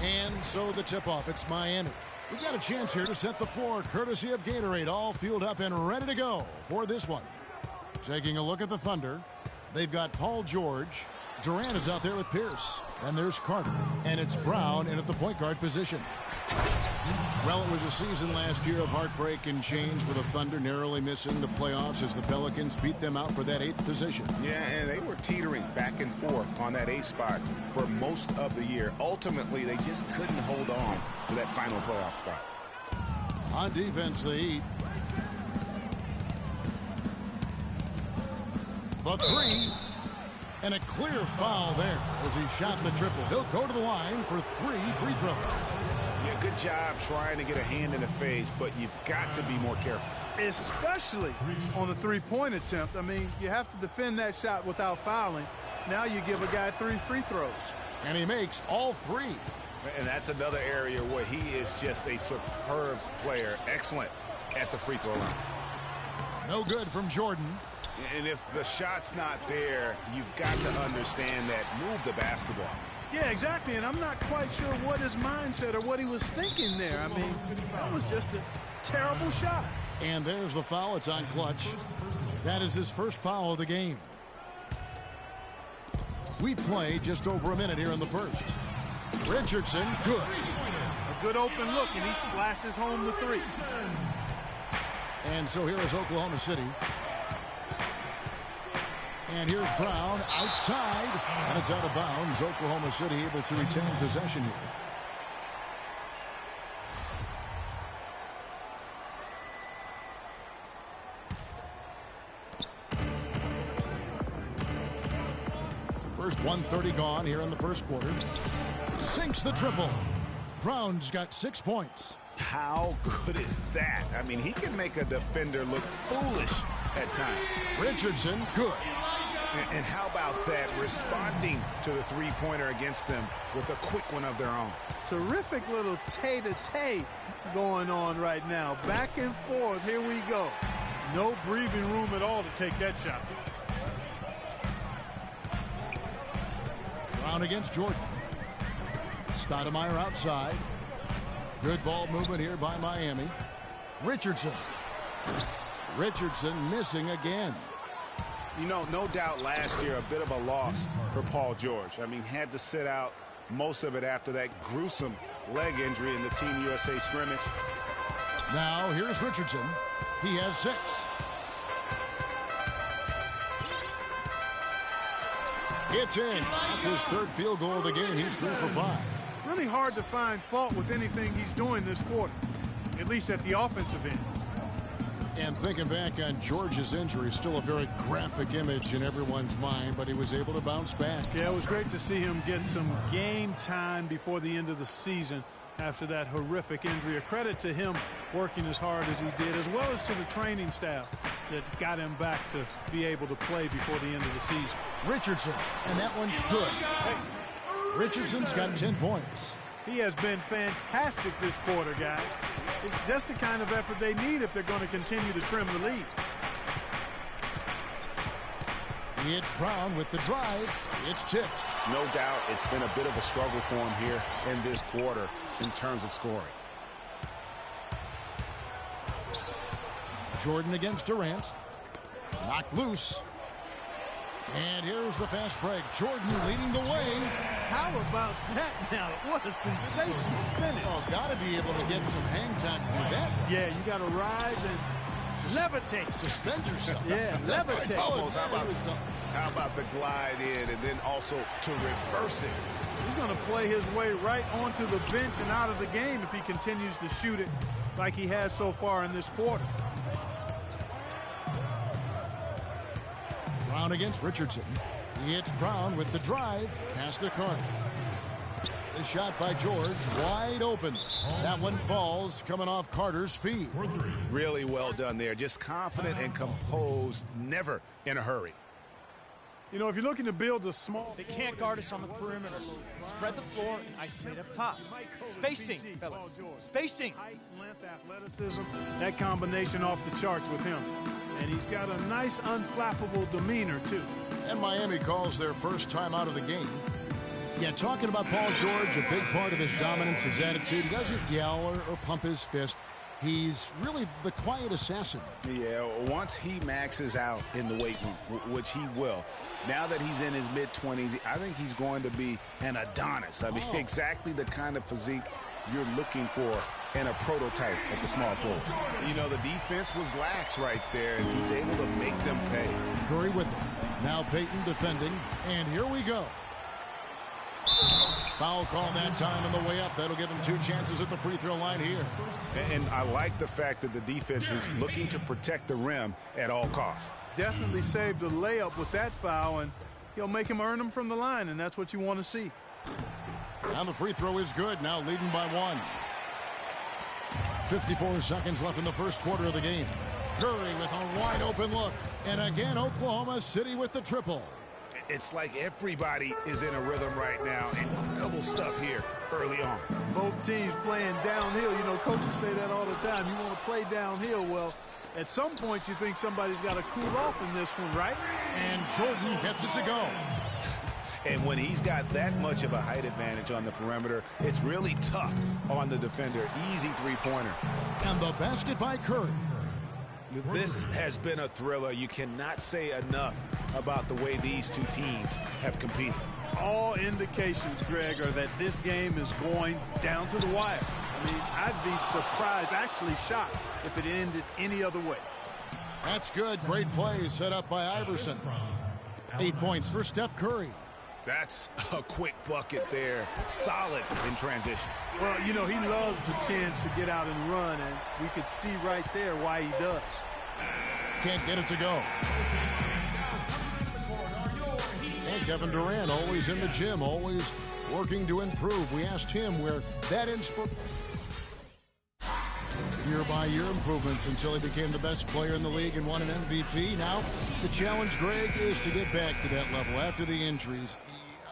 And so the tip-off, it's Miami. We got a chance here to set the floor, courtesy of Gatorade, all fueled up and ready to go for this one. Taking a look at the Thunder, they've got Paul George. Durant is out there with Pierce. And there's Carter. And it's Brown in at the point guard position. Well, it was a season last year of heartbreak and change with the Thunder narrowly missing the playoffs as the Pelicans beat them out for that 8th position. Yeah, and they were teetering back and forth on that 8th spot for most of the year. Ultimately, they just couldn't hold on to that final playoff spot. On defense, the Heat. The three. And a clear foul there as he shot the triple. He'll go to the line for 3 free throws. Yeah, good job trying to get a hand in the face, but you've got to be more careful. Especially on the three-point attempt. I mean, you have to defend that shot without fouling. Now you give a guy 3 free throws. And he makes all 3. And that's another area where he is just a superb player. Excellent at the free throw line. No good from Jordan. And if the shot's not there, you've got to understand that. Move the basketball. Yeah, exactly. And I'm not quite sure what his mindset or what he was thinking there. I mean, that was just a terrible shot. And there's the foul. It's on Clutch. That is his first foul of the game. We play just over a minute here in the first. Richardson, good. A good open look, and he splashes home the 3. And so here is Oklahoma City. And here's Brown outside, and it's out of bounds. Oklahoma City able to retain possession here. First 1:30 gone here in the first quarter. Sinks the triple. Brown's got 6 points. How good is that? I mean, he can make a defender look foolish at times. Richardson, good. And how about that, responding to the three-pointer against them with a quick one of their own. Terrific little tay-to-tay going on right now. Back and forth, here we go. No breathing room at all to take that shot. Brown against Jordan. Stoudemire outside. Good ball movement here by Miami. Richardson. Richardson missing again. You know, no doubt last year a bit of a loss for Paul George. I mean, had to sit out most of it after that gruesome leg injury in the Team USA scrimmage. Now here's Richardson. He has 6. It's in. That's his 3rd field goal of the game. He's 3 for 5. Really hard to find fault with anything he's doing this quarter, at least at the offensive end. And thinking back on George's injury, still a very graphic image in everyone's mind, but he was able to bounce back. Yeah, it was great to see him get some game time before the end of the season after that horrific injury. A credit to him working as hard as he did, as well as to the training staff that got him back to be able to play before the end of the season. Richardson, and that one's good. Richardson's got 10 points. He has been fantastic this quarter, guys. It's just the kind of effort they need if they're going to continue to trim the lead. It's Brown with the drive. It's tipped. No doubt it's been a bit of a struggle for him here in this quarter in terms of scoring. Jordan against Durant. Knocked loose. And here's the fast break. Jordan leading the way. How about that now? What a sensational finish. Oh, got to be able to get some hang time to do that. Yeah, you got to rise and levitate. Suspend yourself. Yeah, levitate. How about the glide in and then also to reverse it? He's going to play his way right onto the bench and out of the game if he continues to shoot it like he has so far in this quarter. Brown against Richardson. It's Brown with the drive. Pass to Carter. The shot by George. Wide open. That one falls coming off Carter's feet. Really well done there. Just confident and composed. Never in a hurry. You know, if you're looking to build a small... They can't guard us on the perimeter. Spread the floor and isolate up top. Spacing, fellas. Spacing. Height, length, athleticism. That combination off the charts with him. And he's got a nice, unflappable demeanor, too. And Miami calls their first time out of the game. Yeah, talking about Paul George, a big part of his dominance, his attitude. He doesn't yell or pump his fist. He's really the quiet assassin. Yeah, once he maxes out in the weight room, which he will, now that he's in his mid-20s, I think he's going to be an Adonis. I mean, exactly the kind of physique you're looking for in a prototype at the small forward. You know, the defense was lax right there, and he's able to make them pay. Curry with him. Now Payton defending, and here we go. Foul call that time on the way up. That'll give him 2 chances at the free throw line here. And I like the fact that the defense is looking to protect the rim at all costs. Definitely saved a layup with that foul, and he'll make him earn them from the line, and that's what you want to see. And the free throw is good, now leading by 1. 54 seconds left in the first quarter of the game. Curry with a wide open look. And again, Oklahoma City with the triple. It's like everybody is in a rhythm right now. Incredible stuff here early on. Both teams playing downhill. You know, coaches say that all the time. You want to play downhill. Well, at some point you think somebody's got to cool off in this one, right? And Jordan gets it to go. And when he's got that much of a height advantage on the perimeter, it's really tough on the defender. Easy three-pointer. And the basket by Curry. This has been a thriller. You cannot say enough about the way these two teams have competed. All indications, Greg, are that this game is going down to the wire. I mean, I'd be surprised, actually shocked, if it ended any other way. That's good. Great play set up by Iverson. 8 points for Steph Curry. That's a quick bucket there. Solid in transition. Well, you know, he loves the chance to get out and run, and we could see right there why he does. Can't get it to go. And Kevin Durant, always in the gym, always working to improve. We asked him where that inspiration. Year-by-year improvements until he became the best player in the league and won an MVP. Now, the challenge, Greg, is to get back to that level after the injuries.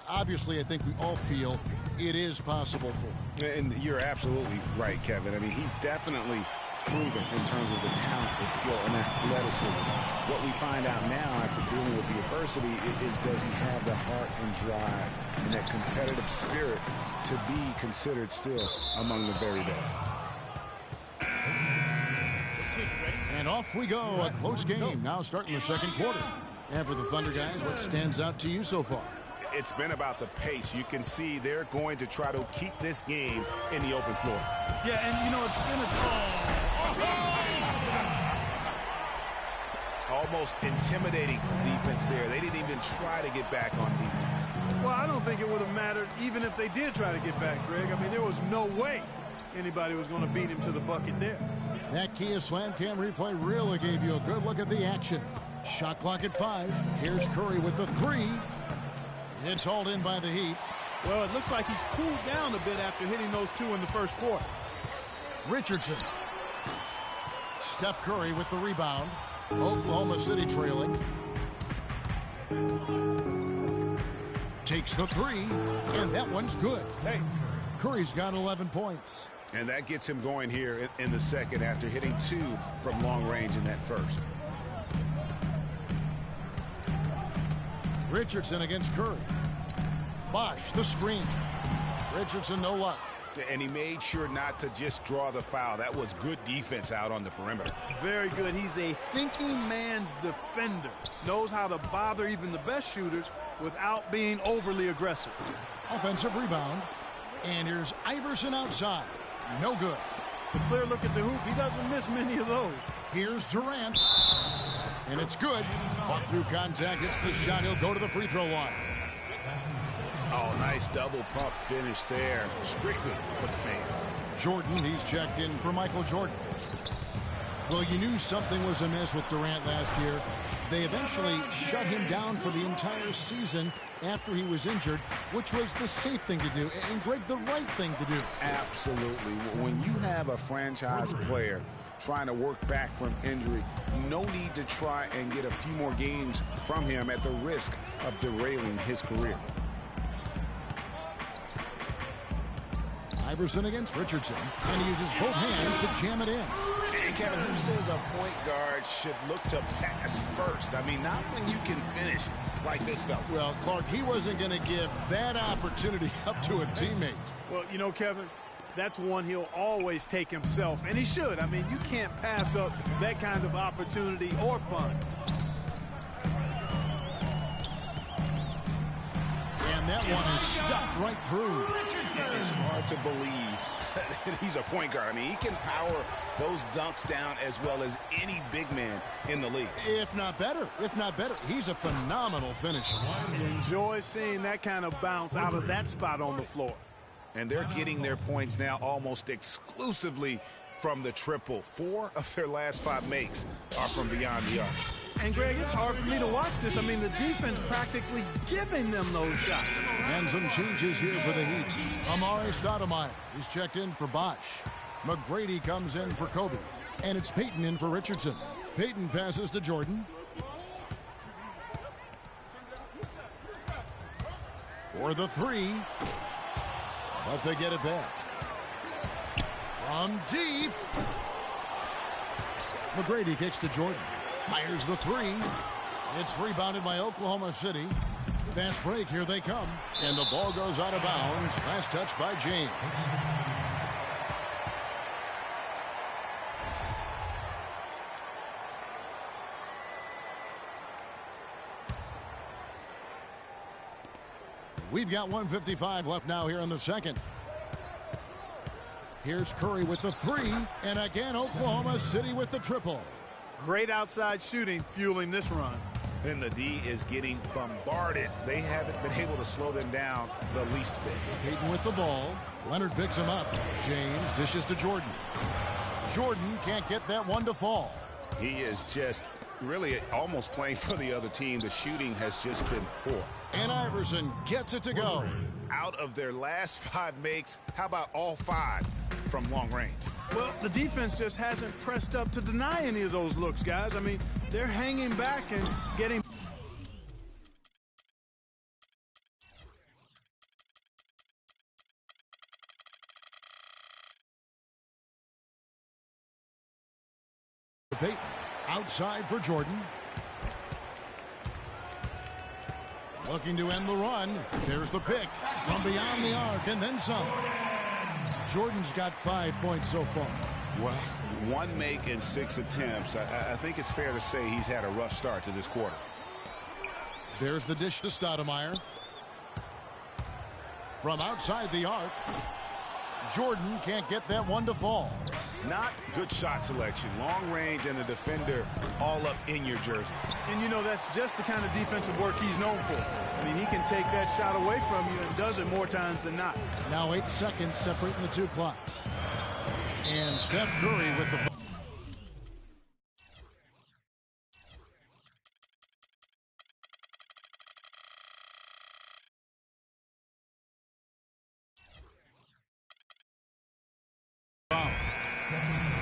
Obviously, I think we all feel it is possible for him. And you're absolutely right, Kevin. I mean, he's definitely proven in terms of the talent, the skill, and athleticism. What we find out now after dealing with the adversity is does he have the heart and drive and that competitive spirit to be considered still among the very best. And off we go. A close game now starting the second quarter. And for the Thunder guys, what stands out to you so far? It's been about the pace. You can see they're going to try to keep this game in the open floor. Yeah, and you know, it's been almost intimidating defense there. They didn't even try to get back on defense. Well, I don't think it would have mattered even if they did try to get back, Greg. I mean, there was no way anybody was going to beat him to the bucket there. That Kia Slam Cam replay really gave you a good look at the action. Shot clock at 5. Here's Curry with the 3. It's hauled in by the Heat. Well, it looks like he's cooled down a bit after hitting those 2 in the first quarter. Richardson. Steph Curry with the rebound. Oklahoma City trailing. Takes the 3, and that one's good. Hey, Curry's got 11 points. And that gets him going here in the second after hitting 2 from long range in that first. Richardson against Curry. Bosh, the screen. Richardson, no luck. And he made sure not to just draw the foul. That was good defense out on the perimeter. Very good. He's a thinking man's defender. Knows how to bother even the best shooters without being overly aggressive. Offensive rebound. And here's Iverson outside. No good. The clear look at the hoop. He doesn't miss many of those. Here's Durant. And it's good. Caught through contact. Hits the shot. He'll go to the free throw line. Oh, nice double pump finish there. Strictly for the fans. Jordan, he's checked in for Michael Jordan. Well, you knew something was amiss with Durant last year. They eventually shut him down for the entire season after he was injured, which was the safe thing to do, and Greg, the right thing to do. Absolutely. When you have a franchise player trying to work back from injury, no need to try and get a few more games from him at the risk of derailing his career. Iverson against Richardson, and he uses both hands to jam it in. Kevin, who says a point guard should look to pass first? I mean, not when you can finish like this fella. Well, Clark, he wasn't going to give that opportunity up to a teammate. Well, you know, Kevin, that's one he'll always take himself, and he should. I mean, you can't pass up that kind of opportunity or fun. And that one is stuffed right through. It's hard to believe that he's a point guard. I mean, he can power those dunks down as well as any big man in the league. If not better. If not better. He's a phenomenal finisher. Enjoy seeing that kind of bounce out of that spot on the floor. And they're getting their points now almost exclusively from the triple. 4 of their last 5 makes are from beyond the arc. And, Greg, it's hard for me to watch this. I mean, the defense practically giving them those shots. And some changes here for the Heat. Amari Stoudemire is checked in for Bosch. McGrady comes in for Kobe. And it's Payton in for Richardson. Payton passes to Jordan. For the 3. But they get it back. From deep. McGrady kicks to Jordan. Fires the 3. It's rebounded by Oklahoma City. Fast break, here they come. And the ball goes out of bounds. Last touch by James. We've got 1:55 left now here in the second. Here's Curry with the 3. And again, Oklahoma City with the triple. Great outside shooting fueling this run. Then the D is getting bombarded. They haven't been able to slow them down the least bit. Payton with the ball. Leonard picks him up. James dishes to Jordan. Jordan can't get that one to fall. He is just really almost playing for the other team. The shooting has just been poor. And Iverson gets it to go. Out of their last 5 makes, how about all 5 from long range? Well, the defense just hasn't pressed up to deny any of those looks, guys. I mean, they're hanging back and getting... Payton outside for Jordan. Looking to end the run. There's the pick from beyond the arc and then some. Jordan's got 5 points so far. Well, 1 make in 6 attempts. I think it's fair to say he's had a rough start to this quarter. There's the dish to Stoudemire. From outside the arc. Jordan can't get that one to fall. Not good shot selection. Long range and a defender all up in your jersey. And, you know, that's just the kind of defensive work he's known for. I mean, he can take that shot away from you and does it more times than not. Now 8 seconds separating the 2 clocks. And Steph Curry with the...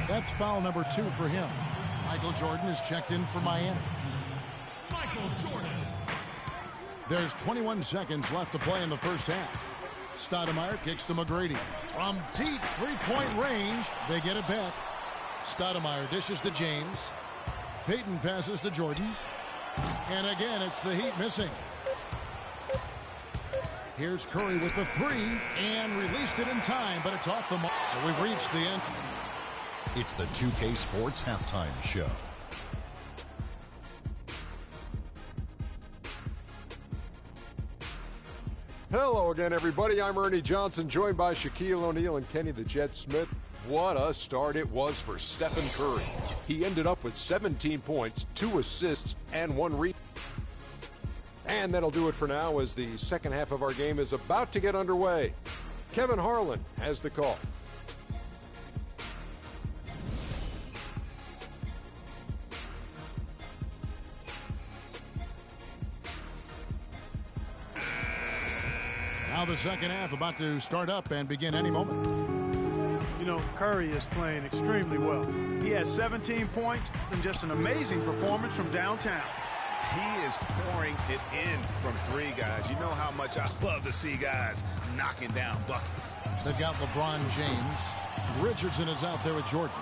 That's foul number 2 for him. Michael Jordan is checked in for Miami. Michael Jordan. There's 21 seconds left to play in the first half. Stoudemire kicks to McGrady. From deep 3-point range, they get it back. Stoudemire dishes to James. Payton passes to Jordan. And again, it's the Heat missing. Here's Curry with the 3 and released it in time, but it's off the mark. So we've reached the end. It's the 2K Sports Halftime Show. Hello again, everybody. I'm Ernie Johnson, joined by Shaquille O'Neal and Kenny the Jet Smith. What a start it was for Stephen Curry. He ended up with 17 points, 2 assists, and 1 rebound. And that'll do it for now as the second half of our game is about to get underway. Kevin Harlan has the call. Now the second half about to start up and begin any moment. You know, Curry is playing extremely well. He has 17 points and just an amazing performance from downtown. He is pouring it in from 3, guys. You know how much I love to see guys knocking down buckets. They've got LeBron James. Richardson is out there with Jordan.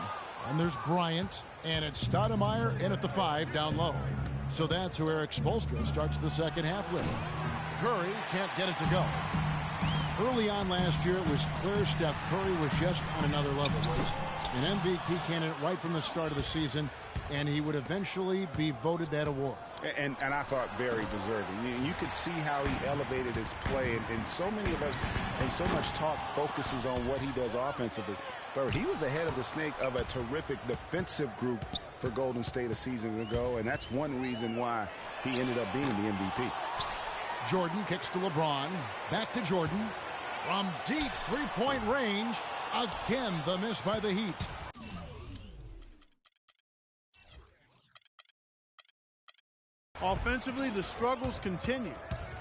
And there's Bryant, and it's Stoudemire in at the 5 down low. So that's who Eric Spoelstra starts the second half with. Curry can't get it to go. Early on last year, it was clear Steph Curry was just on another level. Was an MVP candidate right from the start of the season, and he would eventually be voted that award. And I thought very deserving. You could see how he elevated his play, and so many of us and so much talk focuses on what he does offensively. But he was ahead of the snake of a terrific defensive group for Golden State a season ago, and that's one reason why he ended up being the MVP. Jordan kicks to LeBron. Back to Jordan. From deep three-point range. Again, the miss by the Heat. Offensively, the struggles continue.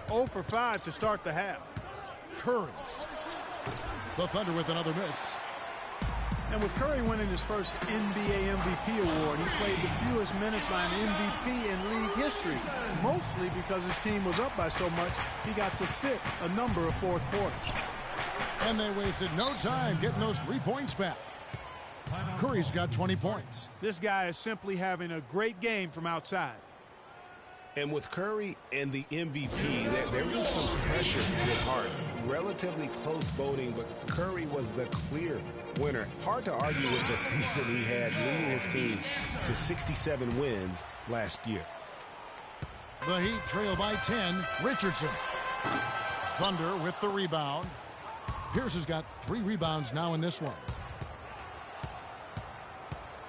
0 for 5 to start the half. Curry. The Thunder with another miss. And with Curry winning his first NBA MVP award, he played the fewest minutes by an MVP in league history, mostly because his team was up by so much, he got to sit a number of fourth quarters. And they wasted no time getting those 3 points back. Curry's got 20 points. This guy is simply having a great game from outside. And with Curry and the MVP, there was some pressure with Hart. Relatively close voting, but Curry was the clear winner. Hard to argue with the season he had, leading his team to 67 wins last year. The Heat trail by 10. Richardson. Thunder with the rebound. Pierce has got 3 rebounds now in this one.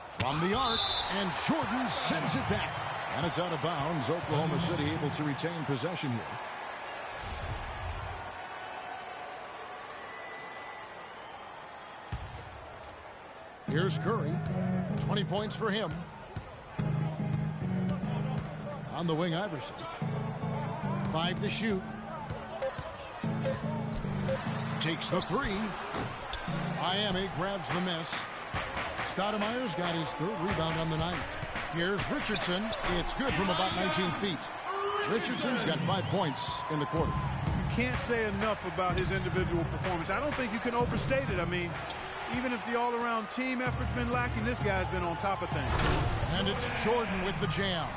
From the arc, and Jordan sends it back. And it's out of bounds. Oklahoma City able to retain possession here. Here's Curry. 20 points for him. On the wing, Iverson. 5 to shoot. Takes the 3. Miami grabs the miss. Stoudemire's got his 3rd rebound on the night. Here's Richardson. It's good from about 19 feet. Richardson's got 5 points in the quarter. You can't say enough about his individual performance. I don't think you can overstate it. I mean, even if the all-around team effort's been lacking, this guy's been on top of things. And it's Jordan with the jam.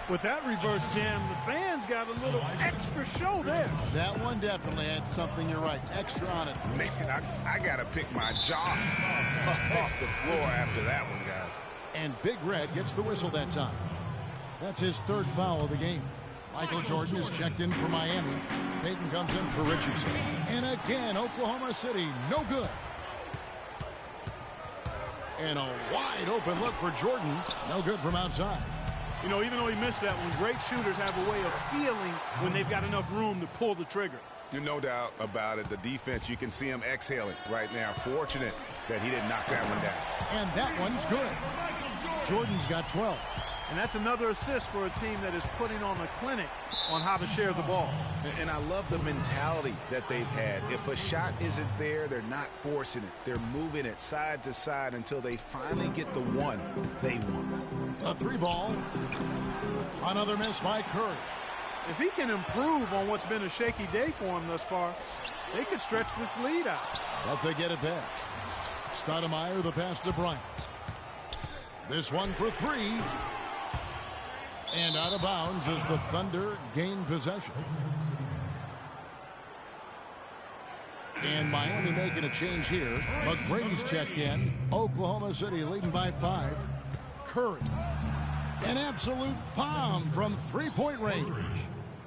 With that reverse jam, the fans got a little extra show there. That one definitely had something, you're right, extra on it. Man, I got to pick my jaw off the floor after that one, guys. And Big Red gets the whistle that time. That's his 3rd foul of the game. Michael Jordan is checked in for Miami. Payton comes in for Richardson. And again, Oklahoma City, no good. And a wide open look for Jordan. No good from outside. You know, even though he missed that one, great shooters have a way of feeling when they've got enough room to pull the trigger. There's no doubt about it. The defense, you can see him exhaling right now. Fortunate that he didn't knock that one down. And that one's good. Jordan's got 12. And that's another assist for a team that is putting on a clinic on how to share the ball. And I love the mentality that they've had. If a shot isn't there, they're not forcing it. They're moving it side to side until they finally get the one they want. A 3-ball. Another miss by Curry. If he can improve on what's been a shaky day for him thus far, they could stretch this lead out. But they get it back. Stoudemire, the pass to Bryant. This one for 3. And out of bounds as the Thunder gain possession. And Miami making a change here. McGrady's checked in. Oklahoma City leading by 5. Curry. An absolute bomb from 3-point range.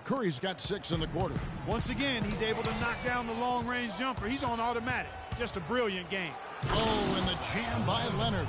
Curry's got 6 in the quarter. Once again, he's able to knock down the long-range jumper. He's on automatic. Just a brilliant game. Oh, and the jam by Leonard.